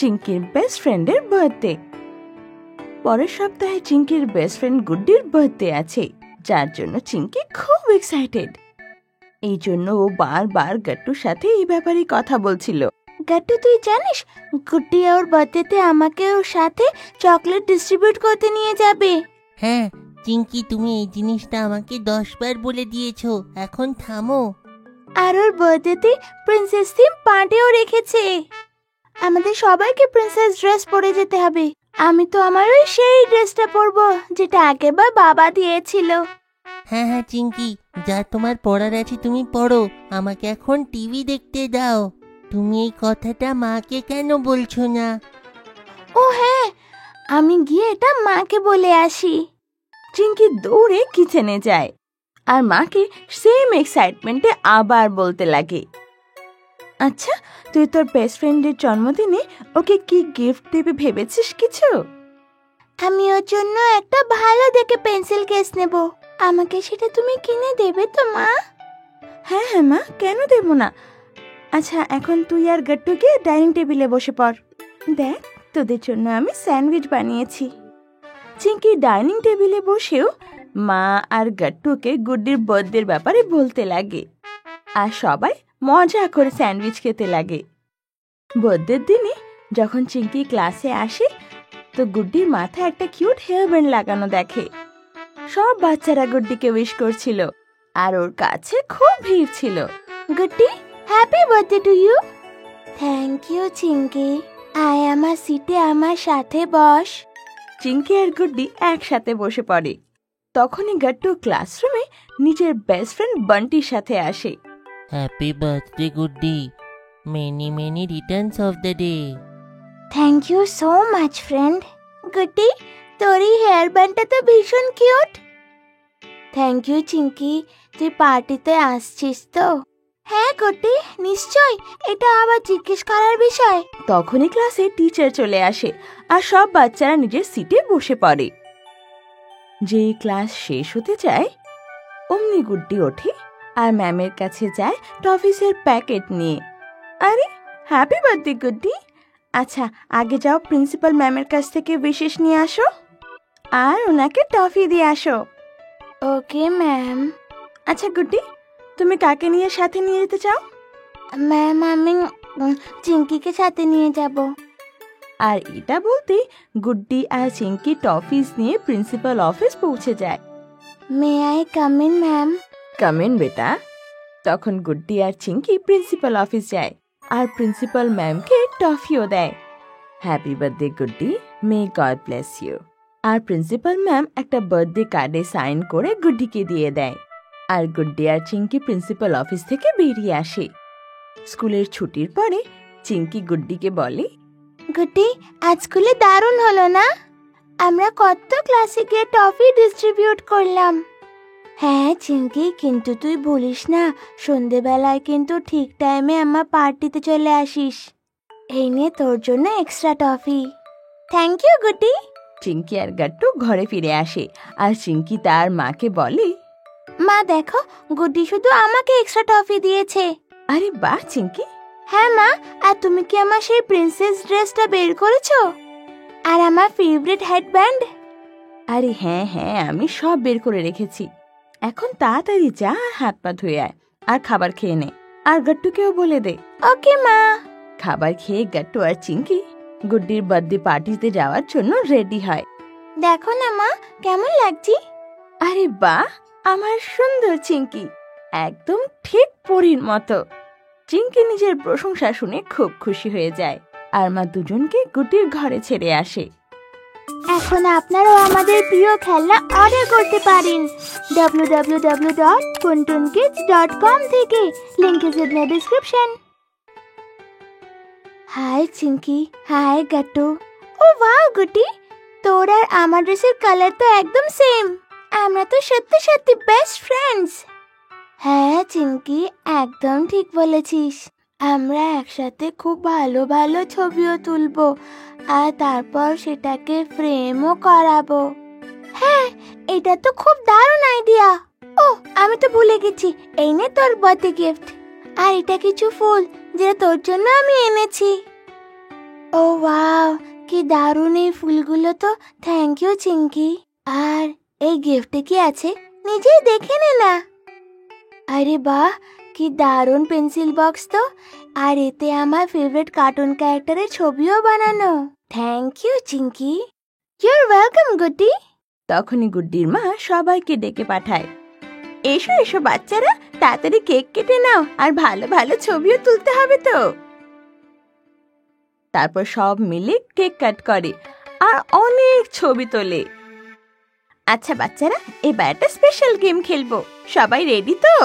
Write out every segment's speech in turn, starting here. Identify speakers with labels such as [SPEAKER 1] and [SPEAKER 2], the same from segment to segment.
[SPEAKER 1] চিঙ্কির best ফ্রেন্ডের birthday. পরের সপ্তাহে চিঙ্কির বেস্ট ফ্রেন্ড গুড্ডির বার্থডে আছে, যার জন্য চিঙ্কি খুব এক্সাইটেড। এই জন্য ও বারবার গাট্টুর সাথে এই ব্যাপারে কথা বলছিল।
[SPEAKER 2] গাট্টু, তুই জানিস গুড্ডি ওর বার্থডেতে আমাকে ওর সাথে চকলেট ডিস্ট্রিবিউট করতে নিয়ে যাবে।
[SPEAKER 3] হ্যাঁ চিঙ্কি, তুমি এই জিনিসটা আমাকে 10 বার বলে দিয়েছো, এখন থামো।
[SPEAKER 2] আর ওর বার্থডেতে প্রিন্সেস থিম পার্টিও রেখেছে। আমাদের সবাইকে প্রিন্সেস ড্রেস পরে যেতে হবে। আমি তো আমার ওই সেই ড্রেসটা পরবো যেটা আগেরবার বাবা দিয়েছিল।
[SPEAKER 3] হ্যাঁ হ্যাঁ চিঙ্কি, যা তোমার পড়ার আছে তুমি পড়ো, আমাকে এখন টিভি দেখতে দাও। তুমি এই কথাটা মাকে কেন বলছো না?
[SPEAKER 2] ও হ্যাঁ, আমি গিয়ে এটা মাকে বলে আসি।
[SPEAKER 1] চিঙ্কি দৌড়ে কিচেনে যায় আর মাকে সেম এক্সাইটমেন্টে আবার বলতে লাগে, আচ্ছা তুই তোর বেস্ট ফ্রেন্ডের জন্মদিনে ওকে কি গিফট দেবে ভেবেছিস কিছু?
[SPEAKER 2] আমি ওর জন্য একটা ভালো দেখে পেন্সিল কেস নেব। আমাকে সেটা তুমি কিনে দেবে তো মা?
[SPEAKER 1] হ্যাঁ হ্যাঁ মা, কেন দেব না। আচ্ছা এখন তুই আর গাট্টু গিয়ে ডাইনিং টেবিলে বসে পড়। দেখ তোদের জন্য আমি স্যান্ডউইচ বানিয়েছি। চিঙ্কি ডাইনিং টেবিলে বসেও মা আর গাট্টুকে গুড্ডির বার্থডের ব্যাপারে বলতে লাগে আর সবাই মজা করে স্যান্ডউইচ খেতে লাগে। বার্থডের দিনে যখন চিঙ্কি ক্লাসে আসে তো গুড্ডির মাথায় একটা কিউট হেয়ার ব্যান্ড লাগানো দেখে। সব বাচ্চারা গুড্ডিকে উইশ করছিল আর ওর কাছে খুব ভিড় ছিল।
[SPEAKER 2] Guddi, happy birthday to you. Thank you Chinki. আয় আমার সিটে আমার সাথে বস।
[SPEAKER 1] চিঙ্কি আর গুড্ডি একসাথে বসে পড়ে। তখনই গাট্টু ক্লাসরুমে নিজের বেস্ট ফ্রেন্ড বান্টির সাথে আসে।
[SPEAKER 3] Happy birthday Guddi, many many returns of the day.
[SPEAKER 2] Thank you so much friend. Guddi, তোর এই হেয়ার ব্যান্ডটা তো ভীষণ কিউট। থ্যাংক ইউ চিঙ্কি, তুই পার্টিতে আসছিস তো? হ্যাঁ গুড্ডি, নিশ্চয়, এটা আবার জিজ্ঞেস করার বিষয়।
[SPEAKER 1] তখনই ক্লাসে টিচার চলে আসে আর সব বাচ্চারা নিজের সিটে বসে পড়ে। যেই ক্লাস শেষ হতে যায় অমনি গুড্ডি ওঠে আর ম্যামের কাছে যায় টফিসের প্যাকেট নিয়ে। আরে হ্যাপি বার্থডে গুড্ডি। আচ্ছা আগে যাও প্রিন্সিপাল ম্যামের কাছ থেকে উইশেস নিয়ে আসো আর ওনাকে টফি দিয়ে আসো।
[SPEAKER 2] Okay ma'am.
[SPEAKER 1] আচ্ছা গুড্ডি, তুমি কাকে নিয়ে সাথে নিয়ে যেতে চাও?
[SPEAKER 2] ম্যাম আমি চিঙ্কিকে সাথে নিয়ে যাব।
[SPEAKER 1] আর এটা বলতে গুড্ডি আর চিঙ্কি টফিস নিয়ে প্রিন্সিপাল অফিস পৌঁছে যায়।
[SPEAKER 2] May I come in ma'am?
[SPEAKER 1] Come in বেটা। তখন গুড্ডি আর চিঙ্কি প্রিন্সিপাল অফিস যায় আর প্রিন্সিপাল ম্যামকে টফিও দেয়। Happy birthday Guddi, may God bless you. আর প্রিন্সিপাল ম্যাম একটা বার্থডে কার্ডে সাইন করে গুড্ডিকে দিয়ে দেয়। আর গুড্ডি আর চিঙ্কি প্রিন্সিপাল অফিস থেকে বেরিয়ে আসে। স্কুলের ছুটির পরে চিঙ্কি গুড্ডিকে বলে,
[SPEAKER 2] গুড্ডি, আজ স্কুলে দারুণ হলো না? আমরা কত ক্লাসে গিয়ে টফি ডিস্ট্রিবিউট করলাম। হ্যাঁ চিঙ্কি, কিন্তু তুই ভুলিস না সন্ধেবেলায় কিন্তু ঠিক টাইমে আমার পার্টিতে চলে আসিস। এই নে তোর জন্য এক্সট্রা টফি। থ্যাংক ইউ গুড্ডি।
[SPEAKER 1] চিঙ্কি আর গাট্টু ঘরে ফিরে আসে আর চিঙ্কি তার মাকে বলে,
[SPEAKER 2] মা দেখো, গুড্ডি শুধু আমাকে এক্সট্রা টফি দিয়েছে।
[SPEAKER 1] আরে বাহ চিঙ্কি।
[SPEAKER 2] হ্যাঁ মা, আর তুমি কি আমার সেই প্রিন্সেস ড্রেসটা বের করেছো? আর আমার ফেভারিট হেডব্যান্ড?
[SPEAKER 1] আরে হ্যাঁ হ্যাঁ, আমি সব বের করে রেখেছি। এখন তাড়াতাড়ি যা আর হাত পা ধুয়ে আয় আর খাবার খেয়ে নে। আর গাট্টুকেও বলে দে।
[SPEAKER 2] ওকে মা।
[SPEAKER 1] খাবার খেয়ে গাট্টু আর চিঙ্কি গুড্ডির বার্থডে পার্টিতে যাওয়ার জন্য রেডি হয়।
[SPEAKER 2] দেখো না মা, কেমন লাগছি?
[SPEAKER 1] আরে বাহ, আমার সুন্দর চিঙ্কি, একদম ঠিক পরীর মতো। চিঙ্কি নিজের প্রশংসা শুনে খুব খুশি হয়ে যায় আর মা দুজনকে গুড্ডির ঘরে ছেড়ে আসে।
[SPEAKER 2] এখন আপনারাও আমাদের প্রিয় খেলনা অর্ডার করতে পারেন www.puntunkids.com থেকে। Link is in the description. Hi Chinki, hi Gattu. Oh wow Guddi, তোর আর আমার ড্রেসের কালার তো একদম সেম। আমরা তো সত্যি সত্যি বেস্ট ফ্রেন্ডস। হ্যাঁ চিঙ্কি, একদম ঠিক বলেছিস। আমরা একসাথে খুব ভালো ভালো ছবিও তুলবো আর তারপর সেটাকে ফ্রেমও করাবো। হ্যাঁ, এটা তো খুব দারুণ আইডিয়া। ও আমি তো ভুলে গেছি, এই নে তোর বার্থডে গিফট। আর এটা কিছু ফুল যেটা তোর জন্য আমি এনেছি। ও ওয়াও, কি দারুণ এই ফুলগুলো তো। Thank you Chinki. আর এই গিফটে কি আছে নিজেই দেখে নে না। আরে বাহ, কি দারুণ পেন্সিল বক্স তো। আর এতে আমার ফেভারিট কার্টুন ক্যারেক্টারের ছবিও বানানো। Thank you Chinki. You're welcome Guddi.
[SPEAKER 1] তখনই গুড্ডির মা সবাইকে ডেকে পাঠায়, এসো এসো বাচ্চারা, তাড়াতাড়ি কেক কেটে নাও, আর ভালো ভালো ছবিও তুলতে হবে তো। তারপর সব মিলে কেক কাট করে আর অনেক ছবি তোলে। আচ্ছা বাচ্চারা, এবার একটা স্পেশাল গেম খেলবো, সবাই রেডি তো?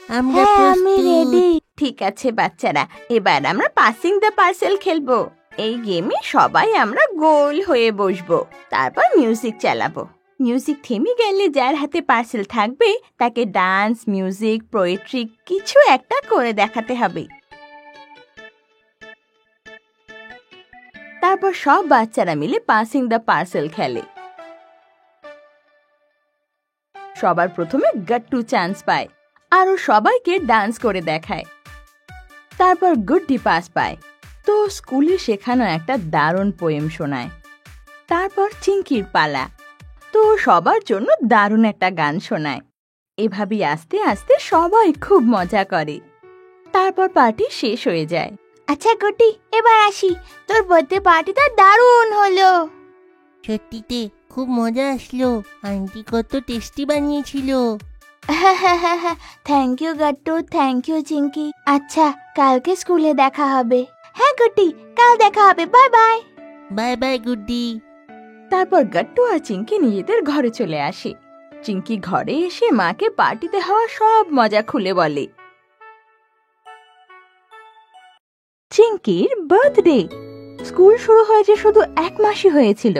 [SPEAKER 3] আমরা
[SPEAKER 2] হ্যাঁ, আমি
[SPEAKER 3] প্রস্তুত।
[SPEAKER 2] রেডি।
[SPEAKER 1] ঠিক আছে বাচ্চারা, এবার আমরা পাসিং দ্য পার্সেল খেলবো। এই গেমে সবাই আমরা গোল হয়ে বসবো, তারপর মিউজিক চালাবো। মিউজিক থেমে গেলে যার হাতে পার্সেল থাকবে তাকে ডান্স, মিউজিক, পোয়েট্রি কিছু একটা করে দেখাতে হবে। তারপর সব বাচ্চারা মিলে পাসিং দ্য পার্সেল খেলে। সবার প্রথমে গট্টু চান্স পায় আর ও সবাইকে ডান্স করে দেখায়। তারপর গুড্ডি পাস পায়, তো স্কুলে শেখানো একটা দারুণ পোয়েম শোনায়। তারপর চিঙ্কির পালা, তো সবার জন্য দারুণ একটা গান শোনায়। এভাবেই আস্তে আস্তে সবাই খুব মজা করে। তারপর পার্টি শেষ হয়ে যায়।
[SPEAKER 2] আচ্ছা গুড্ডি, এবার আসি। তোর বার্থডে পার্টিটা দারুণ হলো।
[SPEAKER 3] সত্যিতে খুব মজা আসলো। আন্টি কত টেস্টি বানিয়েছিল।
[SPEAKER 2] Thank you Gattu, thank you Chinki. আচ্ছা, কালকে স্কুলে দেখা হবে। হ্যাঁ গুড্ডি, কাল দেখা হবে। Bye bye.
[SPEAKER 3] বাই বাই গুড্ডি।
[SPEAKER 1] তারপর গট্টু আর চিঙ্কি নিজেদের ঘরে চলে আসে। চিঙ্কি ঘরে এসে মাকে পার্টিতে হওয়া সব মজা খুলে বলে। চিঙ্কির বার্থডে। স্কুল শুরু হয়েছে শুধু 1 মাসই হয়েছিল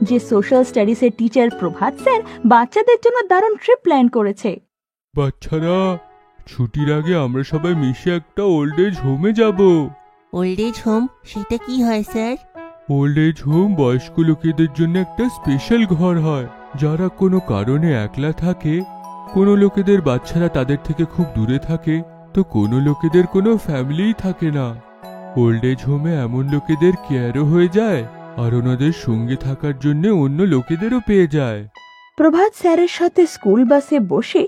[SPEAKER 1] যে সোশ্যাল স্টাডিজের টিচার প্রভাত স্যার বাচ্চাদের জন্য দারুণ ট্রিপ প্ল্যান করেছে।
[SPEAKER 4] বাচ্চারা, ছুটির আগে আমরা সবাই মিশে একটা ওল্ড এজ হোমে যাব।
[SPEAKER 3] ওল্ড এজ হোম, সেটা কি হয় স্যার?
[SPEAKER 4] ওল্ড এজ হোম বয়স্ক লোকেদের জন্য একটা স্পেশাল ঘর হয়। যারা কোনো কারণে একলা থাকে, কোনো লোকেদের বাচ্চারা তাদের থেকে খুব দূরে থাকে, তো কোনো লোকেদের কোনো ফ্যামিলিই থাকে না। ওল্ড এজ হোমে এমন লোকেদের কেয়ারও হয়ে যায় আর ওনাদের সঙ্গে থাকার জন্য অন্য লোকেদেরও পেয়ে যায়।
[SPEAKER 1] প্রভাত স্যারের সাথে স্কুল বাসে বসে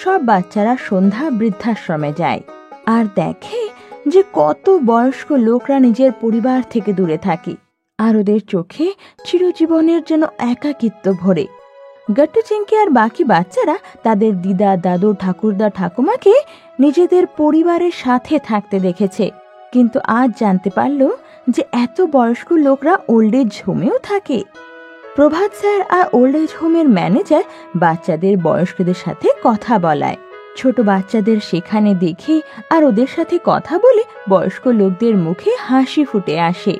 [SPEAKER 1] সব বাচ্চারা সন্ধ্যা বৃদ্ধাশ্রমে যায় আর দেখে যে কত বয়স্ক লোকরা নিজের পরিবার থেকে দূরে থাকে আর ওদের চোখে চিরজীবনের জন্য একাকিত্ব ভরে। গট্টু, চিঙ্কি আর বাকি বাচ্চারা তাদের দিদা, দাদু, ঠাকুরদা, ঠাকুমাকে নিজেদের পরিবারের সাথে থাকতে দেখেছে, কিন্তু আজ জানতে পারল যে এত বয়স্ক লোকরা ওল্ড এজ হোমেও থাকে। প্রভাত স্যার আর ওল্ড এজ হোমের ম্যানেজার বাচ্চাদের বয়স্কদের সাথে কথা বলায়। ছোট বাচ্চাদের সেখানে দেখে আর ওদের সাথে কথা বলে বয়স্ক লোকদের মুখে হাসি ফুটে আসে।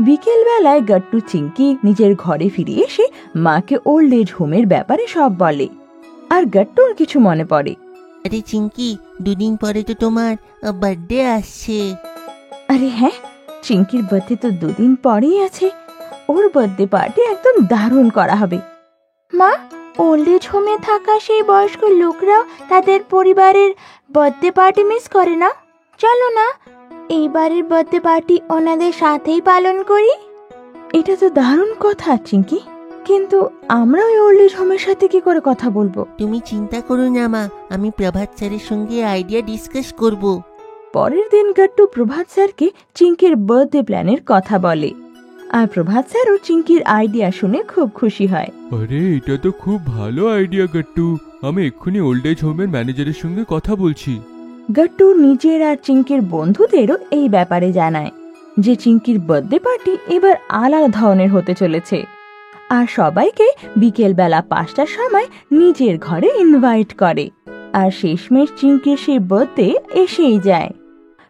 [SPEAKER 1] বিকেল বেলায় গট্টু, চিঙ্কি নিজের ঘরে ফিরে এসে মাকে ওল্ড এজ হোমের ব্যাপারে সব বলে আর গট্টুর কিছু মনে পড়ে।
[SPEAKER 3] আরে চিঙ্কি, 2 দিন পরে তো তোমার বার্থডে আসছে।
[SPEAKER 1] আরে হ্যাঁ, চিঙ্কির বার্থডে তো 2 দিন পরেই আছে। ওর বার্থডে পার্টি একদম দারুণ করা হবে।
[SPEAKER 2] মা, ওল্ড এজ হোমে থাকা সেই বয়স্ক লোকরাও তাদের পরিবারের বার্থডে পার্টি মিস করে না? চলো না, এইবারের বার্থডে পার্টি ওনাদের সাথেই পালন করি।
[SPEAKER 1] এটা তো দারুণ কথা চিঙ্কি, কিন্তু আমরা ওই ওল্ড এজ হোমের সাথে কি করে কথা বলবো?
[SPEAKER 3] তুমি চিন্তা করো না মা, আমি প্রভাত স্যারের সঙ্গে আইডিয়া ডিসকাস করব।
[SPEAKER 1] পরের দিন গট্টু প্রভাত স্যারকে চিঙ্কির বার্থডে প্ল্যানের কথা বলে আর প্রভাত স্যারও চিঙ্কির আইডিয়া শুনে খুব খুশি হয়।
[SPEAKER 4] আরে, এটা তো খুব ভালো আইডিয়া গট্টু। আমি এক্ষুনি ওল্ড এজ হোমের ম্যানেজারের সঙ্গে কথা বলছি।
[SPEAKER 1] গট্টু নিজের আর চিঙ্কির বন্ধুদেরও এই ব্যাপারে জানায় যে চিঙ্কির বার্থডে পার্টি এবার আলাদা ধরনের হতে চলেছে আর সবাইকে বিকেল বেলা 5টার সময় নিজের ঘরে ইনভাইট করে। আর শেষমেশ চিঙ্কির সেই বার্থডে এসেই যায়।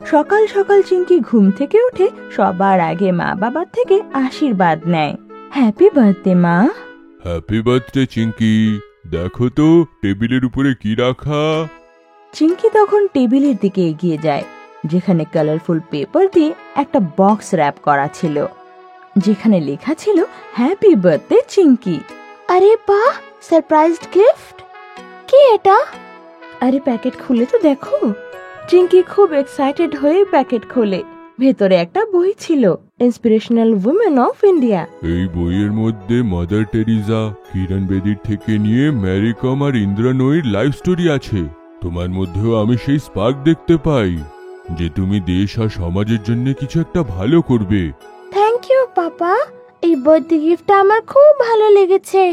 [SPEAKER 1] সকাল সকাল চিঙ্কি ঘুম থেকে উঠে সবার আগে মা বাবার থেকে আশীর্বাদ নেয়। হ্যাপি বার্থডে মা।
[SPEAKER 4] Happy birthday Chinki. দেখো তো টেবিলের উপরে কি রাখা।
[SPEAKER 1] চিঙ্কি তখন টেবিলের দিকে এগিয়ে যায়, যেখানে কালারফুল পেপার দিয়ে একটা বক্স র্যাপ করা ছিল, যেখানে লেখা ছিল হ্যাপি বার্থডে চিঙ্কি।
[SPEAKER 2] আরে বাহ, সারপ্রাইজড গিফট। কি এটা?
[SPEAKER 1] আরে প্যাকেট খুলে তো দেখো। চিঙ্কি খুব এক্সাইটেড হয়ে প্যাকেট খোলে ভেতরে একটা বই ছিল, ইন্সপিরেশনাল উইমেন অফ ইন্ডিয়া।
[SPEAKER 4] এই বইয়ের মধ্যে মাদার টেরিজা, কিরণ বেদির থেকে নিয়ে ম্যারি কম আর ইন্দিরা নূয়ির লাইফ স্টোরি আছে। তোমার মধ্যেও আমি সেই স্পার্ক দেখতে পাই যে তুমি দেশ আর সমাজের জন্য কিছু একটা ভালো করবে।
[SPEAKER 2] থ্যাংক ইউ পাপা, এই বার্থডে গিফটটা আমার খুব ভালো লেগেছে।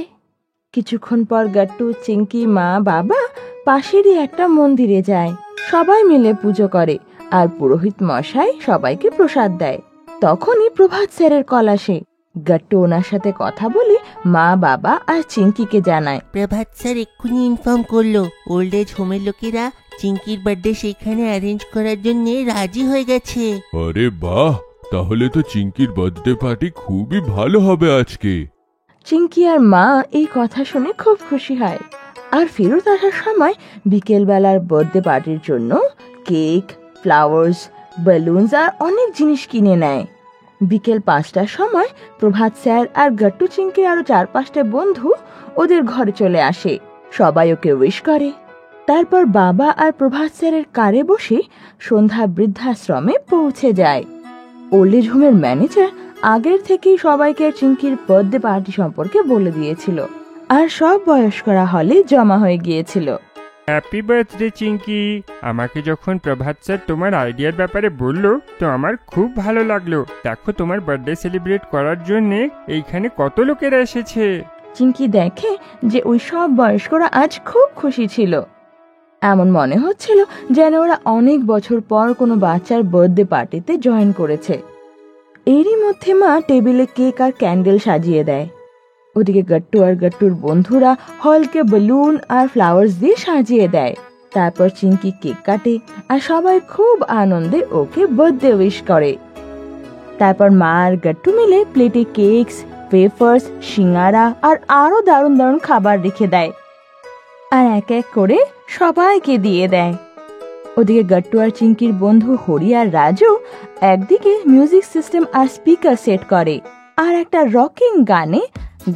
[SPEAKER 1] কিছুক্ষণ পর গাট্টু, চিঙ্কি, মা, বাবা পাশেরই একটা মন্দিরে যায়। সবাই মিলে পুজো করে আর পুরোহিত মশাই সবাইকে প্রসাদ দেয়। তখনই প্রভাত স্যারের কল আসে। গাট্টু ওনার সাথে কথা বলে মা, বাবা আর চিঙ্কিকে জানায়।
[SPEAKER 3] প্রভাত স্যার এক্ষুনি ইনফর্ম করলো ওল্ড এজ হোমের লোকেরা চিঙ্কির বার্থডে সেখানে অ্যারেঞ্জ করার জন্য রাজি হয়ে গেছে।
[SPEAKER 4] আরে বাহ, তাহলে তো চিঙ্কির বার্থডে পার্টি খুবই ভালো হবে আজকে।
[SPEAKER 1] চিঙ্কি আর মা এই কথা শুনে খুব খুশি হয়। আর ফেরত আসার সময় বিকেলবেলার বার্থডে পার্টির জন্য কেক, ফ্লাওয়ার্স, বেলুনস আর অনেক জিনিস কিনে নেয়। বিকেল 5টার সময় প্রভাত স্যার আর গাট্টু, চিঙ্কির আরো 4-5টা বন্ধু ওদের ঘরে চলে আসে। সবাই ওকে উইশ করে। তারপর বাবা আর প্রভাত স্যারের কারে বসে সন্ধ্যা বৃদ্ধাশ্রমে পৌঁছে যায়। ওল্ড এজ হোমের ম্যানেজার আগের থেকেই সবাইকে চিঙ্কির বার্থডে পার্টি সম্পর্কে বলে দিয়েছিল আর সব বয়স্করা হলে জমা হয়ে গিয়েছিল।
[SPEAKER 5] Happy birthday Chinki. আমাকে যখন প্রভাত স্যার তোমার আইডিয়ার ব্যাপারে বললো তো আমার খুব ভালো লাগলো। দেখো তোমার বার্থডে সেলিব্রেট করার জন্য এইখানে কত লোকেরা এসেছে।
[SPEAKER 1] চিঙ্কি দেখে যে ওই সব বয়স্করা আজ খুব খুশি ছিল। এমন মনে হচ্ছিল যেন ওরা অনেক বছর পর কোনো বাচ্চার বার্থডে পার্টিতে জয়েন করেছে। এরই মধ্যে মা টেবিলে কেক আর ক্যান্ডেল সাজিয়ে দেয়। ওদিকে গাট্টু আর গাট্টুর বন্ধুরা হলকে বেলুন আর ফ্লাওয়ার্স দিয়ে সাজিয়ে দেয়। তারপর চিঙ্কি কেক কাটে আর সবাই খুব আনন্দে ওকে বার্থডে উইশ করে। তারপর মা আর গাট্টু মিলে প্লেটে কেকস, ওয়েফার্স, সিঙ্গারা আর আরো দারুণ দারুণ খাবার রেখে দেয় আর এক এক করে সবাইকে দিয়ে দেয়। ওদিকে গাট্টু আর চিঙ্কির বন্ধু হরি আর রাজু একদিকে মিউজিক সিস্টেম আর স্পিকার সেট করে আর একটা রকিং গানে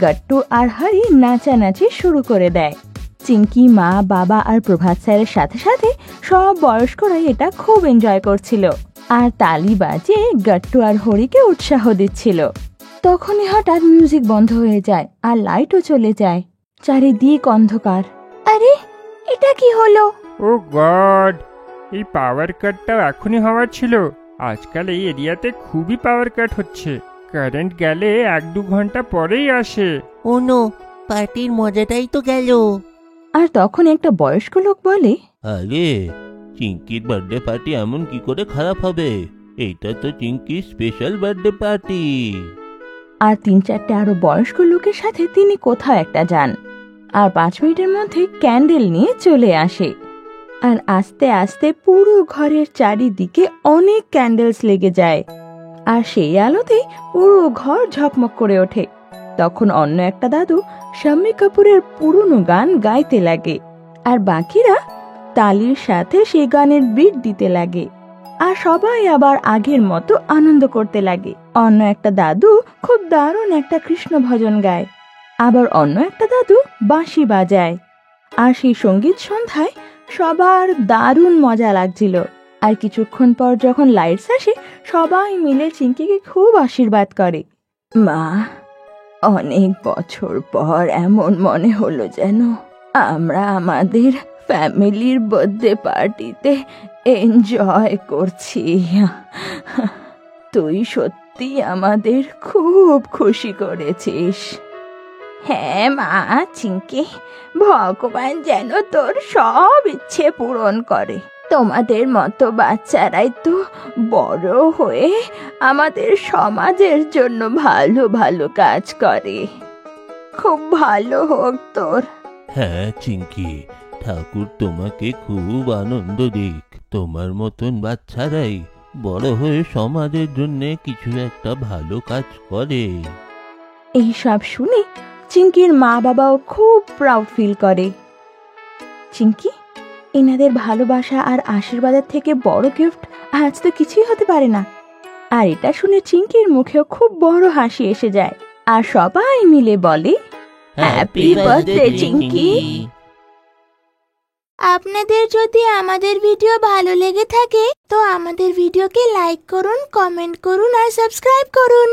[SPEAKER 1] গাট্টু আর হরি নাচানাচি শুরু করে দেয়। চিঙ্কি, মা, বাবা আর প্রভাত স্যারের সাথে সাথে সব বয়স্করাই এটা খুব এনজয় করছিল আর তালি বাজিয়ে গাট্টু আর হরিকে উৎসাহ দিচ্ছিল। তখনই হঠাৎ মিউজিক বন্ধ হয়ে যায় আর লাইটও চলে যায়। চারিদিক অন্ধকার।
[SPEAKER 2] আরে এটা কি হলো?
[SPEAKER 5] ও গড, এই পাওয়ার কাটটাও এখনই হওয়ার ছিল। আজকাল এই এরিয়াতে খুবই পাওয়ার কাট হচ্ছে। কারেন্ট গেলে 1-2 ঘন্টা পরেই আসে।
[SPEAKER 3] ও নো, পার্টির মজাটাই তো গেল।
[SPEAKER 1] আর তখন একটা বয়স্ক লোক বলে,
[SPEAKER 6] আরে চিঙ্কির বার্থডে পার্টি এমন কি করে খারাপ হবে? এইটা তো চিঙ্কির স্পেশাল বার্থডে পার্টি।
[SPEAKER 1] আর 3-4টে আরো বয়স্ক লোকের সাথে তিনি কোথাও একটা যান আর 5 মিনিটের মধ্যে ক্যান্ডেল নিয়ে চলে আসে। আর আস্তে আস্তে পুরো ঘরের চারিদিকে অনেক ক্যান্ডেলস লেগে যায় আর সেই আলোতেই পুরো ঘর ঝকমক করে ওঠে। তখন অন্য একটা দাদু শাম্মী কাপুরের পুরনো গান গাইতে লাগে আর বাকিরা তালির সাথে সেই গানের বিট দিতে লাগে আর সবাই আবার আগের মতো আনন্দ করতে লাগে। অন্য একটা দাদু খুব দারুণ একটা কৃষ্ণ ভজন গায়, আবার অন্য একটা দাদু বাঁশি বাজায়। আর সেই সঙ্গীত সন্ধ্যায় সবার দারুণ মজা লাগছিল। আর কিছুক্ষণ পর যখন লাইটস আসে সবাই মিলে চিঙ্কিকে খুব আশীর্বাদ করে। মা, অনেক বছর পর এমন মনে হলো যেন আমরা আমাদের ফ্যামিলির বার্থডে পার্টিতে এনজয় করছি। তুই সত্যি আমাদের খুব খুশি করেছিস। হ্যাঁ মা চিঙ্কি, ভগবান যেন তোর সব ইচ্ছে পূরণ করে। তোমাদের মতো বাচ্চারাই তো বড় হয়ে আমাদের সমাজের জন্য ভালো ভালো কাজ করে। খুব ভালো হোক তোর।
[SPEAKER 6] হ্যাঁ চিঙ্কি, ঠাকুর তোমাকে খুব আনন্দ দিক। তোমার মতন বাচ্চারাই বড় হয়ে সমাজের জন্য কিছু একটা ভালো কাজ করে।
[SPEAKER 1] এই সব শুনে চিঙ্কির মা বাবাও খুব প্রাউড ফিল করে। চিঙ্কি, এনাদের ভালোবাসা আর আশীর্বাদের থেকে বড় গিফট আজ তো কিছুই হতে পারে না। আর এটা শুনে চিঙ্কির মুখেও খুব বড় হাসি এসে যায় আর সবাই মিলে বলে, হ্যাপি বার্থডে চিঙ্কি।
[SPEAKER 2] আপনাদের যদি আমাদের ভিডিও ভালো লেগে থাকে তো আমাদের ভিডিওকে লাইক করুন, কমেন্ট করুন আর সাবস্ক্রাইব করুন।